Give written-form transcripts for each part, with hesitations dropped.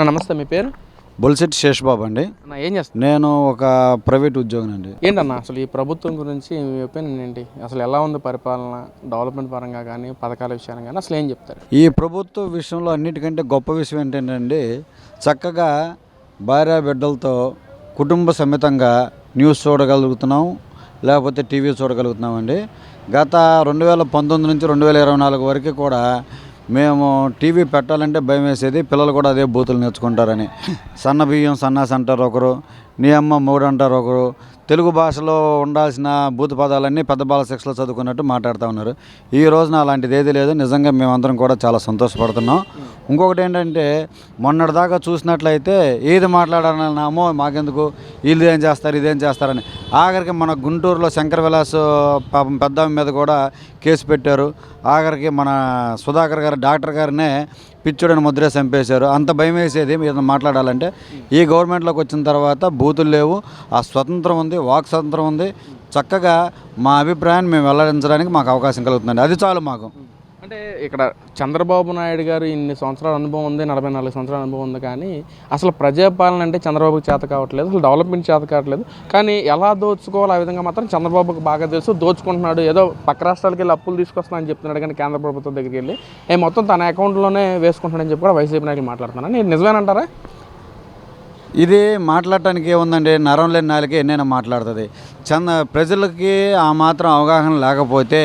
నమస్తే, మీ పేరు? బొలిశెట్టి శేషబాబు అండి. ఏం చేస్తారు? నేను ఒక ప్రైవేట్ ఉద్యోగం అండి. ఏంటన్నా అసలు ఈ ప్రభుత్వం గురించి మీ ఒపీనియన్ ఏంటి? అసలు ఎలా ఉంది పరిపాలన, డెవలప్మెంట్ పరంగా కానీ, పథకాల విషయాన్ని కానీ అసలు ఏం చెప్తారు? ఈ ప్రభుత్వ విషయంలో అన్నిటికంటే గొప్ప విషయం ఏంటంటే చక్కగా భార్య బిడ్డలతో కుటుంబ సమేతంగా న్యూస్ చూడగలుగుతున్నాం, లేకపోతే టీవీ చూడగలుగుతున్నామండి. గత 2019 నుంచి 2024 వరకు కూడా మేము టీవీ పెట్టాలంటే భయం వేసేది. పిల్లలు కూడా అదే బూతులు నేర్చుకుంటారని. సన్న బియ్యం సన్నాసి అంటారు ఒకరు, నీ అమ్మ మూడు అంటారు ఒకరు. తెలుగు భాషలో ఉండాల్సిన బూతు పదాలన్నీ పెద్ద బాల శిక్షలో చదువుకున్నట్టు మాట్లాడుతూ ఉన్నారు. ఈ రోజున అలాంటిది ఏదీ లేదు. నిజంగా మేమందరం కూడా చాలా సంతోషపడుతున్నాం. ఇంకొకటి ఏంటంటే మొన్నటిదాకా చూసినట్లయితే ఏది మాట్లాడాలన్నామో మాకెందుకు, వీళ్ళు ఏం చేస్తారు ఇదేం చేస్తారని. ఆఖరికి మన గుంటూరులో శంకర్ విలాస్ పాపం పెద్ద మీద కూడా కేసు పెట్టారు. ఆఖరికి మన సుధాకర్ గారు డాక్టర్ గారినే పిచ్చుడని ముద్రే చంపేశారు. అంత భయం వేసేది ఏదైనా మాట్లాడాలంటే. ఈ గవర్నమెంట్లోకి వచ్చిన తర్వాత బూతులు లేవు, ఆ స్వతంత్రం ఉంది, వాక్ స్వతంత్రం ఉంది. చక్కగా మా అభిప్రాయాన్ని మేము వెల్లడించడానికి మాకు అవకాశం కలుగుతుందండి. అది చాలు మాకు. అంటే ఇక్కడ చంద్రబాబు నాయుడు గారు ఇన్ని సంవత్సరాల అనుభవం ఉంది, 44 సంవత్సరాల అనుభవం ఉంది, కానీ అసలు ప్రజాపాలన అంటే చంద్రబాబుకి చేత కావట్లేదు, అసలు డెవలప్మెంట్ చేత కావట్లేదు. కానీ ఎలా దోచుకోవాలో ఆ విధంగా మాత్రం చంద్రబాబుకి బాగా తెలుసు. దోచుకుంటున్నాడు, ఏదో పక్క రాష్ట్రాలకి వెళ్ళి అప్పులు తీసుకొస్తున్నానని చెప్తున్నాడు, కానీ కేంద్ర ప్రభుత్వం దగ్గరికి వెళ్ళి మొత్తం తన అకౌంట్లోనే వేసుకుంటాడని చెప్పి కూడా వైసీపీ నాయకులు మాట్లాడుతున్నాను. నేను నిజమేనంటారా? ఇది మాట్లాడటానికి ఏముందండి, నరం లేని నాలుకే ఎన్నైనా మాట్లాడుతుంది. ప్రజలకి ఆ మాత్రం అవగాహన లేకపోతే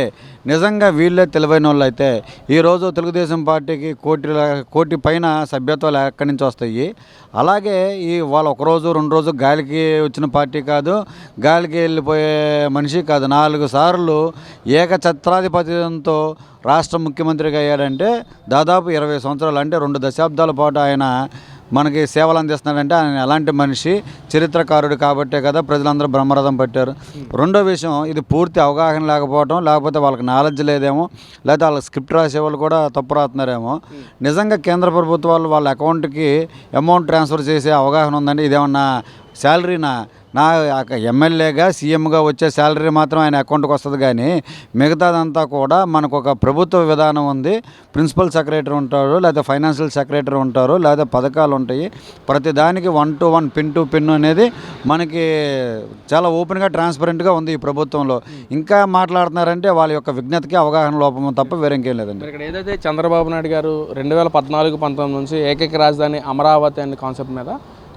నిజంగా వీళ్ళే తెలివైన వాళ్ళు అయితే ఈరోజు తెలుగుదేశం పార్టీకి కోటి పైన సభ్యత్వాలు ఎక్కడి నుంచి వస్తాయి. అలాగే వాళ్ళు ఒకరోజు 2 రోజు గాలికి వచ్చిన పార్టీ కాదు, గాలికి వెళ్ళిపోయే మనిషి కాదు. 4 సార్లు ఏకఛత్రాధిపత్యంతో రాష్ట్ర ముఖ్యమంత్రిగా అయ్యాడంటే దాదాపు 20 సంవత్సరాలు, అంటే 2 దశాబ్దాల పాటు ఆయన మనకి సేవలు అందిస్తున్నాడంటే ఆయన ఎలాంటి మనిషి, చరిత్రకారుడు కాబట్టే కదా ప్రజలందరూ బ్రహ్మరథం పట్టారు. రెండో విషయం, ఇది పూర్తి అవగాహన లేకపోవడం, లేకపోతే వాళ్ళకి నాలెడ్జ్ లేదేమో, లేకపోతే వాళ్ళకి స్క్రిప్ట్ రాసే వాళ్ళు కూడా తప్పు రాస్తున్నారేమో. నిజంగా కేంద్ర ప్రభుత్వాలు వాళ్ళ అకౌంట్కి అమౌంట్ ట్రాన్స్ఫర్ చేసే అవగాహన ఉందండి. ఇదేమన్నా శాలరీనా? నా ఎమ్మెల్యేగా సీఎంగా వచ్చే శాలరీ మాత్రం ఆయన అకౌంట్కి వస్తుంది, కానీ మిగతాదంతా కూడా మనకు ఒక ప్రభుత్వ విధానం ఉంది. ప్రిన్సిపల్ సెక్రటరీ ఉంటారు, లేదా ఫైనాన్షియల్ సెక్రటరీ ఉంటారు, లేదా పథకాలు ఉంటాయి. ప్రతి దానికి 1 to 1 పిన్ టు పిన్ అనేది మనకి చాలా ఓపెన్గా ట్రాన్స్పరెంట్గా ఉంది ఈ ప్రభుత్వంలో. ఇంకా మాట్లాడుతున్నారంటే వాళ్ళ యొక్క విజ్ఞతకి అవగాహన లోపం తప్ప వేరే ఇంకేం లేదండి. ఇక్కడ ఏదైతే చంద్రబాబు నాయుడు గారు 2014-19 నుంచి ఏకైక రాజధాని అమరావతి అనే కాన్సెప్ట్ మీద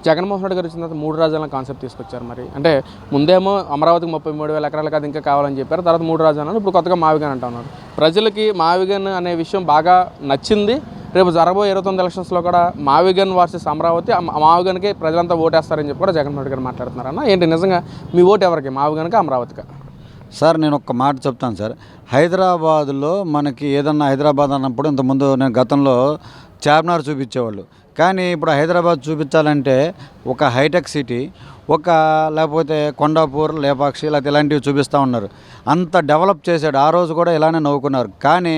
జగన్మోహన్ రెడ్డి గారు వచ్చిన తర్వాత 3 రాజధానుల కాన్సెప్ట్ తీసుకొచ్చారు. మరి అంటే ముందేమో అమరావతికి 33,000 ఎకరాలు కాదు ఇంకా కావాలని చెప్పారు, తర్వాత 3 రాజధానులు, ఇప్పుడు కొత్తగా మావిగన్ అంటున్నారు. ప్రజలకి మావిగన్ అనే విషయం బాగా నచ్చింది. రేపు జరగబోయే 29 ఎలక్షన్స్లో కూడా మావిగన్ వర్సెస్ అమరావతి, మావిగన్కి ప్రజలంతా ఓటేస్తారని చెప్పి కూడా జగన్మోహన్ రెడ్డి గారు మాట్లాడుతున్నారు. అన్న ఏంటి నిజంగా మీ ఓటు ఎవరికి, మావిగన్కి అమరావతికి? సార్ నేను ఒక్క మాట చెప్తాను సార్. హైదరాబాదులో మనకి ఏదన్నా హైదరాబాద్ అన్నప్పుడు ఇంతకుముందు నేను గతంలో చార్మినార్ చూపించేవాళ్ళు, కానీ ఇప్పుడు హైదరాబాద్ చూపించాలంటే ఒక హైటెక్ సిటీ, లేకపోతే కొండాపూర్, లేపాక్షి, లేకపోతే ఇలాంటివి చూపిస్తూ ఉన్నారు. అంత డెవలప్ చేశాడు. ఆ రోజు కూడా ఇలానే నవ్వుకున్నారు. కానీ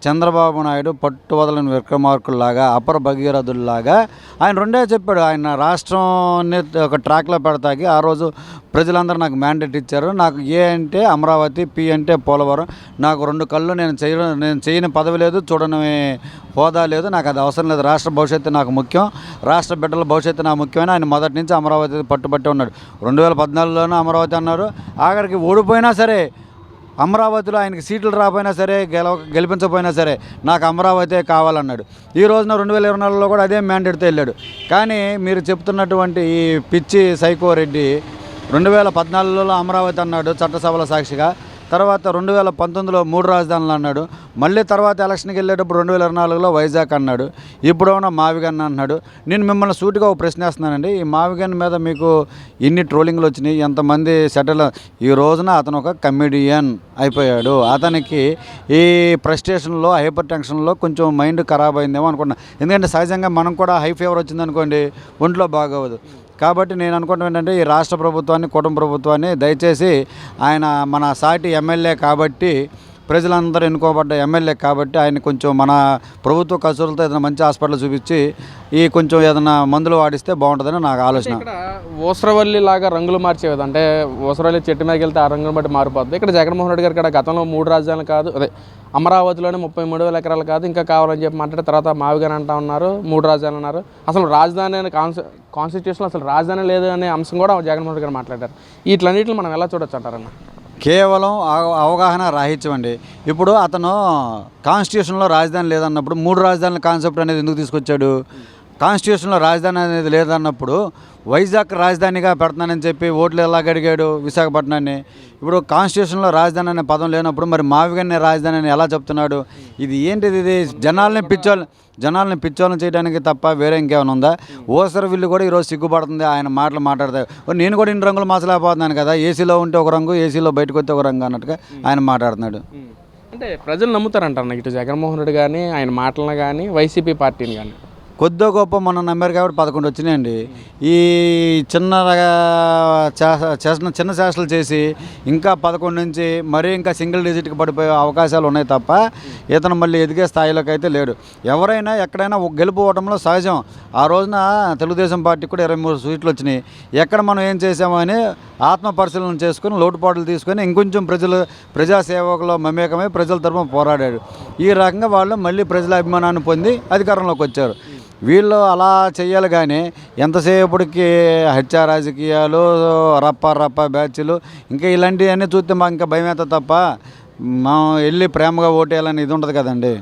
చంద్రబాబు నాయుడు పట్టు వదలని విక్రమార్కుల్లాగా, అపర భగీరథుల్లాగా ఆయన రెండే చెప్పాడు. ఆయన రాష్ట్రాన్ని ఒక ట్రాక్లో పెడతాకి ఆ రోజు ప్రజలందరూ నాకు మ్యాండేట్ ఇచ్చారు. నాకు ఏ అంటే అమరావతి, పి అంటే పోలవరం, నాకు 2 కళ్ళు, నేను చేయని పదవి లేదు, చూడని హోదా లేదు, నాకు అది అవసరం లేదు. రాష్ట్ర భవిష్యత్తు నాకు ముఖ్యం, రాష్ట్ర బిడ్డల భవిష్యత్తు నాకు ముఖ్యమైన ఆయన మొదటి నుంచి అమరావతి పట్టుబట్టి ఉన్నాడు. 2014లోనూ అమరావతి అన్నారు. ఆఖరికి ఓడిపోయినా సరే, అమరావతిలో ఆయనకి సీట్లు రాకపోయినా సరే, గెలిపించకపోయినా సరే నాకు అమరావతి కావాలన్నాడు. ఈ రోజున 2024లో కూడా అదే మ్యాండేట్తో వెళ్ళాడు. కానీ మీరు చెప్తున్నటువంటి ఈ పిచ్చి సైకో రెడ్డి 2014లో అమరావతి అన్నాడు చట్టసభల సాక్షిగా, తర్వాత 2019లో 3 రాజధానులు అన్నాడు, మళ్ళీ తర్వాత ఎలక్షన్కి వెళ్ళేటప్పుడు 2024లో వైజాగ్ అన్నాడు, ఇప్పుడేమన్నా మావిగన్ అన్నాడు. నేను మిమ్మల్ని సూటిగా ఒక ప్రశ్న వేస్తున్నానండి. ఈ మావిగన్ మీద మీకు ఎన్ని ట్రోలింగ్లు వచ్చినాయి, ఎంతమంది సెటిల్? ఈ రోజున అతను ఒక కమెడియన్ అయిపోయాడు. అతనికి ఈ ఫ్రస్ట్రేషన్లో, హైపర్ టెన్షన్లో కొంచెం మైండ్ ఖరాబ్ అయిందేమో అనుకుంటున్నాను. ఎందుకంటే సహజంగా మనం కూడా హై ఫీవర్ వచ్చిందనుకోండి ఒంట్లో బాగోదు. కాబట్టి నేను అనుకుంటాం ఏంటంటే ఈ రాష్ట్ర ప్రభుత్వాన్ని, కుటుంబ ప్రభుత్వాన్ని దయచేసి, ఆయన మన సాటి ఎమ్మెల్యే కాబట్టి, ప్రజలందరూ ఎన్నుకోబడ్డ ఎమ్మెల్యే కాబట్టి ఆయన కొంచెం మన ప్రభుత్వ ఖర్చులతో ఏదైనా మంచి హాస్పిటల్ చూపించి కొంచెం ఏదైనా మందులు వాడిస్తే బాగుంటుందని నాకు ఆలోచన. ఇక్కడ ఊసరవల్లి లాగా రంగులు మార్చేది, అంటే ఊసరవల్లి చెట్టు మీదకి వెళ్తే ఆ రంగులు బట్టి మారిపోద్ది. ఇక్కడ జగన్మోహన్ రెడ్డి గారు ఇక్కడ గతంలో 3 రాజధానులు కాదు, అదే అమరావతిలోనే 33,000 ఎకరాలు కాదు ఇంకా కావాలని చెప్పి మాట్లాడే తర్వాత మావిగాని అంటా ఉన్నారు, 3 రాజధానులు అన్నారు. అసలు రాజధాని అనే కాన్స్టిట్యూషన్లో అసలు రాజధాని లేదు అనే అంశం కూడా జగన్మోహన్ రెడ్డి గారు మాట్లాడారు. వీటిలన్నింటిని మనం ఎలా చూడొచ్చు అంటారన్న? కేవలం అవగాహన రాహిత్యం అండి. ఇప్పుడు అతను కాన్స్టిట్యూషన్లో రాజధాని లేదన్నప్పుడు 3 రాజధానుల కాన్సెప్ట్ అనేది ఎందుకు తీసుకొచ్చాడు? కాన్స్టిట్యూషన్లో రాజధాని అనేది లేదన్నప్పుడు వైజాగ్ రాజధానిగా పెడతానని చెప్పి ఓట్లు ఎలాగ అడిగాడు విశాఖపట్నాన్ని? ఇప్పుడు కాన్స్టిట్యూషన్లో రాజధాని అనే పదం లేనప్పుడు మరి మావిగానే రాజధాని అని ఎలా చెప్తున్నాడు? ఇది ఏంటిది? ఇది జనాల్ని పిచ్చోళ్ళని చేయడానికి తప్ప వేరే ఇంకేమైనా ఉందా? ఓసర విల్లు కూడా ఈరోజు సిగ్గుపడుతుంది ఆయన మాటలు మాట్లాడతాయి. నేను కూడా ఇన్ని రంగులు మార్చలేకపోతున్నాను కదా, ఏసీలో ఉంటే ఒక రంగు, ఏసీలో బయటకు వస్తే ఒక రంగు అన్నట్టుగా ఆయన మాట్లాడుతున్నాడు. అంటే ప్రజలు నమ్ముతారంటారు ఇటు జగన్మోహన్ రెడ్డి కానీ ఆయన మాటలను కానీ వైసీపీ పార్టీని కానీ? కొద్దో గొప్ప మొన్న నమ్మారు కాబట్టి 11 వచ్చినాయండి. ఈ చిన్న చేష్టలు చేసి ఇంకా 11 నుంచి మరీ ఇంకా సింగిల్ డిజిట్కి పడిపోయే అవకాశాలు ఉన్నాయి తప్ప ఇతను మళ్ళీ ఎదిగే స్థాయిలోకి అయితే లేడు. ఎవరైనా ఎక్కడైనా గెలుపు ఓవడంలో సహజం. ఆ రోజున తెలుగుదేశం పార్టీకి కూడా 23 సీట్లు వచ్చినాయి. ఎక్కడ మనం ఏం చేసామో అని ఆత్మ పరిశీలన చేసుకుని లోటుపాట్లు తీసుకొని ఇంకొంచెం ప్రజాసేవకులో మమేకమై ప్రజల తరఫున పోరాడాడు. ఈ రకంగా వాళ్ళు మళ్ళీ ప్రజల అభిమానాన్ని పొంది అధికారంలోకి వచ్చారు. వీళ్ళు అలా చెయ్యాలి కానీ ఎంతసేపటికి హత్యా రాజకీయాలు, రప్ప బ్యాచ్లు ఇంకా ఇలాంటివన్నీ చూస్తే మాకు ఇంకా భయం అవుతుంది తప్ప మనం వెళ్ళి ప్రేమగా ఓటేయాలని ఇది ఉంటుంది కదండి.